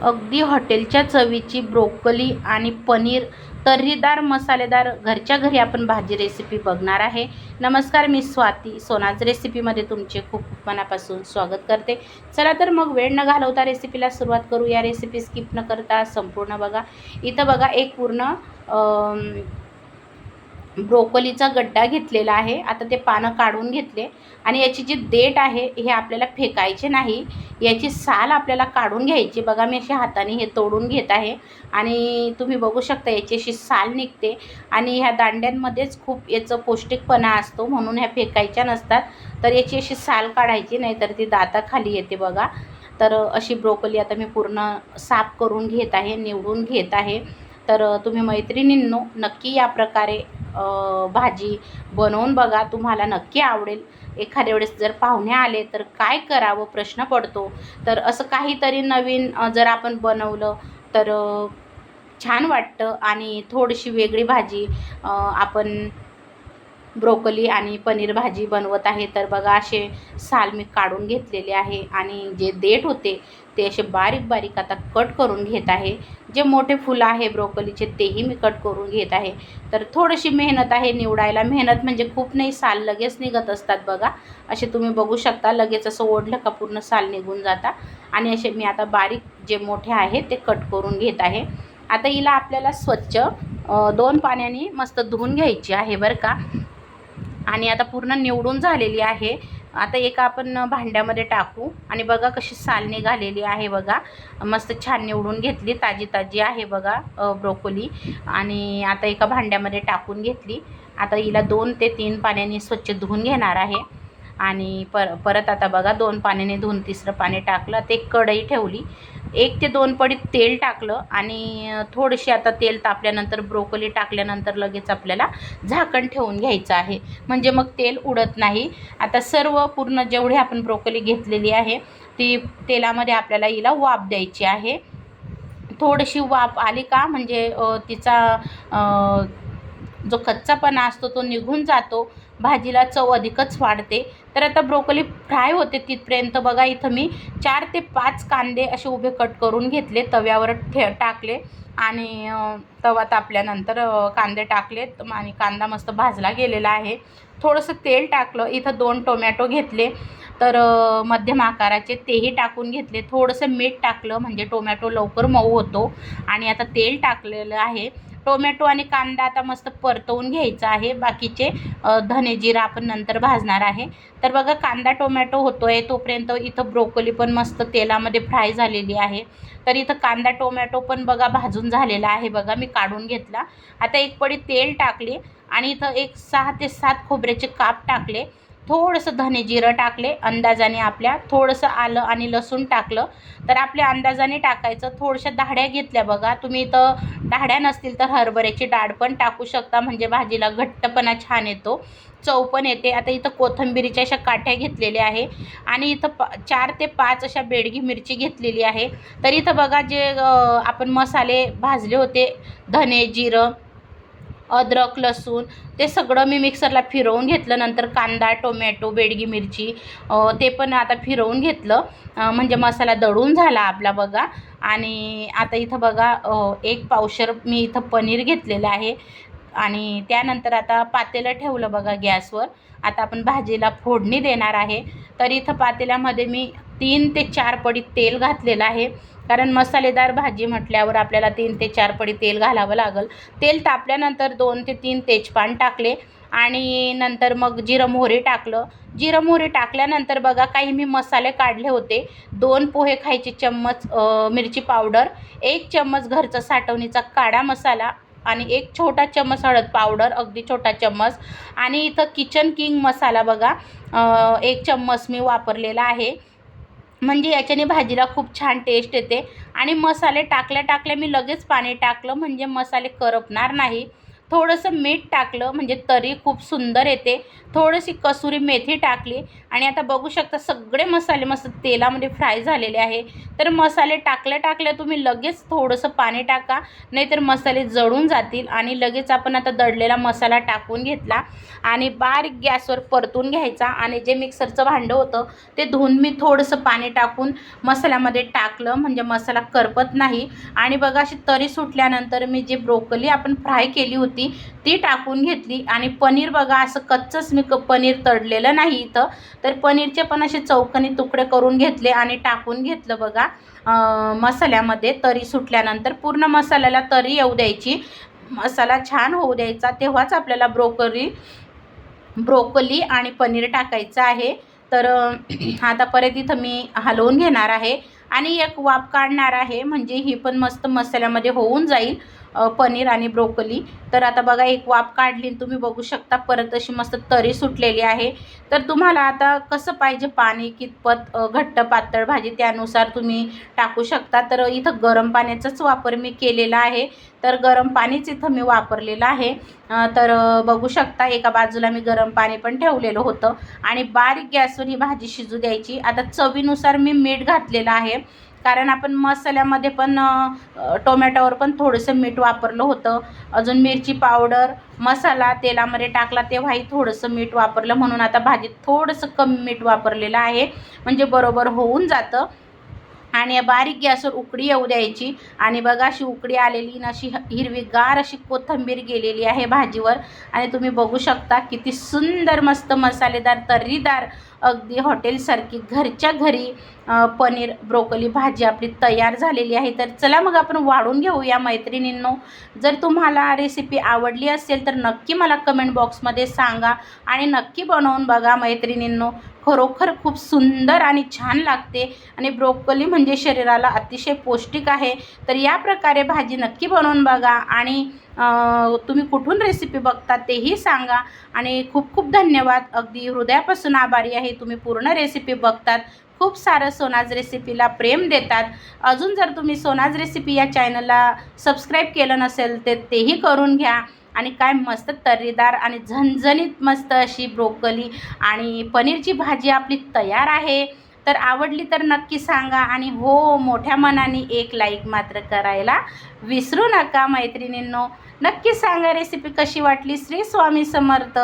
अगदी हॉटेलच्या चवीची ब्रोकोली आणि पनीर तर्रीदार मसालेदार घरच्या घरी आपण भाजी रेसिपी बघणार आहे. नमस्कार, मी स्वाती सोनाज रेसिपीमध्ये तुमचे खूप खूप मनापासून स्वागत करते. चला तर मग वेळ न घालवता रेसिपीला सुरुवात करू. या रेसिपी स्किप न करता संपूर्ण बघा. इथं बघा एक पूर्ण ब्रोकोलीचा गड्डा घेतलेला आहे. आता ते पानं काढून घेतले आणि याची जी देठ आहे हे आपल्याला फेकायचे नाही, याची साल आपल्याला काढून घ्यायची. बघा मी अशी हाताने हे तोडून घेत आहे आणि तुम्ही बघू शकता याची अशी साल निघते आणि ह्या दांड्यांमध्येच खूप याचं पौष्टिकपणा असतो, म्हणून ह्या फेकायच्या नसतात. तर याची अशी साल काढायची, नाही तर ती दाताखाली येते बघा. तर अशी ब्रोकोली आता मी पूर्ण साफ करून घेत आहे, निवडून घेत आहे. तर तुम्ही मैत्रिणींनो नक्की या प्रकारे भाजी बनवून बघा, तुम्हाला नक्की आवडेल. एखाद्या वेळेस जर पाहुणे आले तर काय करावं प्रश्न पडतो. तर असं काहीतरी नवीन जर आपण बनवलं तर छान वाटतं आणि थोडीशी वेगळी भाजी आपण ब्रोकोली आणि पनीर भाजी बनवत आहे. तर बघा असे साल मी काढून घेतलेले आहे आणि जे देठ होते ते असे बारीक बारीक आता कट करून घेत आहे. जे मोठे फुलं आहे ब्रोकोलीचे तेही मी कट करून घेत आहे. तर थोडीशी मेहनत आहे निवडायला. मेहनत म्हणजे खूप नाही, साल लगेच निघत असतात बघा. असे तुम्ही बघू शकता, लगेच असं ओढलं का पूर्ण साल निघून जाता. आणि असे मी आता बारीक जे मोठे आहे ते कट करून घेत आहे. आता हिला आपल्याला स्वच्छ 2 पाण्याने मस्त धुवून घ्यायची आहे बरं का. आणि आता पूर्ण निवडून झालेली आहे. आता एका आपण भांड्यामध्ये टाकू आणि बघा कशी साल निघालेली आहे बघा. मस्त छान निवडून घेतली, ताजी ताजी आहे बघा ब्रोकोली. आणि आता एका भांड्यामध्ये टाकून घेतली. आता हिला 2 ते 3 पाण्याने स्वच्छ धुवून घेणार आहे. आणि परत आता बघा 2 पाण्याने धुवून तिसरं पाणी टाकलं. ते कढई ठेवली, 1 ते 2 पडी तेल टाकलं आणि थोडीशी आता तेल तापल्यानंतर ब्रोकोली टाकल्यानंतर लगेच आपल्याला झाकण ठेवून घ्यायचं आहे, म्हणजे मग तेल उडत नाही. आता सर्व पूर्ण जेवढी आपण ब्रोकोली घेतलेली आहे ती तेलामध्ये आपल्याला हिला वाफ द्यायची आहे. थोडीशी वाफ आली का म्हणजे तिचा जो कच्चापणा असतो तो निघून जातो, भाजीला चव अधिकच वाढते. तर आता ब्रोकोली फ्राय होते तिथपर्यंत बघा इथं मी 4 ते 5 कांदे असे उभे कट करून घेतले, तव्यावर टाकले आणि तवा तापल्यानंतर कांदे टाकलेत आणि कांदा मस्त भाजला गेलेला आहे. थोडंसं तेल टाकलं, इथं 2 टोमॅटो घेतले तर मध्यम आकाराचे, तेही टाकून घेतले. थोडंसं मीठ टाकलं म्हणजे टोमॅटो लवकर मऊ होतो. आणि आता तेल टाकलेलं आहे. टोमॅटो आणि कांदा आता मस्त परतवून घ्यायचा आहे. बाकीचे धने जिरा आपण नंतर भाजणार आहे. तर बघा कांदा टोमॅटो होतो आहे तोपर्यंत इथं ब्रोकोली पण मस्त तेलामध्ये फ्राय झालेली आहे. तर इथं कांदा टोमॅटो पण बघा भाजून झालेला आहे बघा, मी काढून घेतला. आता एक पडी तेल टाकले आणि इथं एक 6 ते 7 खोबऱ्याचे काप टाकले. थोडंसं धने जिरं टाकले अंदाजाने आपल्या, थोडंसं आलं आणि लसूण टाकलं. तर आपल्या अंदाजाने टाकायचं. थोड्याशा डाळ्या घेतल्या बघा, तुम्ही इथं डाळ्या नसतील तर हरभऱ्याची डाळ पण टाकू शकता, म्हणजे भाजीला घट्टपणा छान येतो, चव पण येते. आता इथं कोथिंबीरीच्या अशा काठ्या घेतलेल्या आहे आणि इथं 4 ते 5 अशा बेडगी मिरची घेतलेली आहे. तर इथं बघा जे आपण मसाले भाजले होते, धने जिरं अद्रक लसूण, ते सगळं मी मिक्सरला फिरवून घेतलं. नंतर कांदा टोमॅटो बेडगी मिरची ते पण आता फिरवून घेतलं, म्हणजे मसाला दळून झाला आपला बघा. आणि आता इथं बघा 1 पावशर मी इथं पनीर घेतलेलं आहे. आणि त्यानंतर आता पातेलं ठेवलं बघा गॅसवर. आता आपण भाजीला फोडणी देणार आहे. तर इथं पातेल्यामध्ये मी 3 ते 4 पडी तेल घातलेलं आहे, कारण मसालेदार भाजी म्हटल्यावर आपल्याला 3 ते 4 पडी तेल घालावं लागेल. तेल तापल्यानंतर 2 ते 3 तेजपान टाकले आणि नंतर मग जिरं मोहरी टाकलं. जिरं मोहरी टाकल्यानंतर बघा काही मी मसाले काढले होते. 2 पोहे खायचे चम्मच मिरची पावडर, 1 चम्मच घरचा साठवणीचा काळा मसाला आणि 1 छोटा चम्मच हळद पावडर, अगदी छोटा चम्मच. आणि इथं किचन किंग मसाला बघा 1 चम्मच मी वापरलेला आहे, म्हणजे याच्याने भाजीला खूप छान टेस्ट येते. आणि मसाले टाकल्या टाकल्या मी लगेच पाणी टाकलं, म्हणजे मसाले करपणार नाही. थोडंसं मीठ टाकलं म्हणजे तरी खूप सुंदर येते, थोडीशी कसुरी मेथी टाकली आणि आता बघू शकता सगळे मसाले मस्त तेलामध्ये फ्राय झालेले आहे. तर मसाले टाकल्या तुम्ही लगेच थोडंसं पाणी टाका, नाहीतर मसाले जळून जातील. आणि लगेच आपण आता दळलेला मसाला टाकून घेतला आणि बारीक गॅसवर परतून घ्यायचा. आणि जे मिक्सरचं भांडं होतं ते धुवून मी थोडंसं पाणी टाकून मसाल्यामध्ये टाकलं म्हणजे मसाला करपत नाही. आणि बघा अशी तरी सुटल्यानंतर मी जे ब्रोकोली आपण फ्राय केली होती ती टाकून घेतली. आणि पनीर बघा असं कच्चंच मी पनीर तळलेलं नाही इथं, तर पनीरचे पण असे चौकोनी तुकडे करून घेतले आणि टाकून घेतलं बघा मसाल्यामध्ये. तरी सुटल्यानंतर पूर्ण मसाल्याला तरी येऊ द्यायची, मसाला छान होऊ द्यायचा, तेव्हाच आपल्याला ब्रोकोली आणि पनीर टाकायचं आहे. तर आता परत इथं मी हलवून घेणार आहे आणि एक वाफ काढणार आहे म्हणजे ही पण मस्त मसाल्यामध्ये होऊन जाईल पनीर आणि ब्रोकोली. तर आता बघा एक वाफ काढली, तुम्ही बघू शकता परत अशी मस्त तरी सुटलेली आहे. तर तुम्हाला आता कसं पाहिजे पाणी, कितपत घट्ट पातळ भाजी त्यानुसार तुम्ही टाकू शकता. तर इथं गरम पाण्याचाच वापर मी केलेला आहे, तर गरम पाणीच इथं मी वापरलेलं आहे. तर बघू शकता एका बाजूला मी गरम पाणी पण ठेवलेलं होतं आणि बारीक गॅसवर ही भाजी शिजू द्यायची. आता चवीनुसार मी मीठ घातलेलं आहे, कारण आपण मसाल्यामध्ये पण टोमॅटोवर पण थोडंसं मीठ वापरलं होतं. अजून मिरची पावडर मसाला तेलामध्ये टाकला तेव्हाही थोडंसं मीठ वापरलं, म्हणून आता भाजीत थोडंसं कमी मीठ वापरलेलं आहे म्हणजे बरोबर होऊन जातं. आणि बारीक गॅसवर उकडी येऊ द्यायची. आणि बघा अशी उकडी आलेली ना, अशी हिरवीगार अशी कोथिंबीर गेलेली आहे भाजीवर. आणि तुम्ही बघू शकता किती सुंदर मस्त मसालेदार तर्रीदार अगदी हॉटेलसारखी घरच्या घरी पनीर ब्रोकोली भाजी आपली तयार झालेली आहे. तर चला मग आपण वाढून घेऊया मैत्रिणींनो. जर तुम्हाला रेसिपी आवडली असेल तर नक्की मला कमेंट बॉक्समध्ये सांगा आणि नक्की बनवून बघा मैत्रिणींनो. खरोखर खूप सुंदर आणि छान लागते आणि ब्रोकोली म्हणजे शरीराला अतिशय पौष्टिक आहे. तर या प्रकारे भाजी नक्की बनवून बघा आणि तुम्ही कुठून रेसिपी बघता तेही सांगा. आणि खूप खूप धन्यवाद, अगदी हृदयापासून आभारी आहे. तुम्ही पूर्ण रेसिपी बघतात, खूप सारं सोनाज रेसिपीला प्रेम देतात. अजून जर तुम्ही सोनाज रेसिपी या चॅनलला सबस्क्राईब केलं नसेल तर तेही करून घ्या. आणि काय मस्त तर्रीदार आणि झणझणीत मस्त अशी ब्रोकोली आणि पनीरची भाजी आपली तयार आहे. तर आवडली तर नक्की सांगा आणि हो मोठ्या मनाने एक लाईक मात्र करायला विसरू नका मैत्रिणींनो. नक्की सांगा रेसिपी कशी वाटली. श्री स्वामी समर्थ.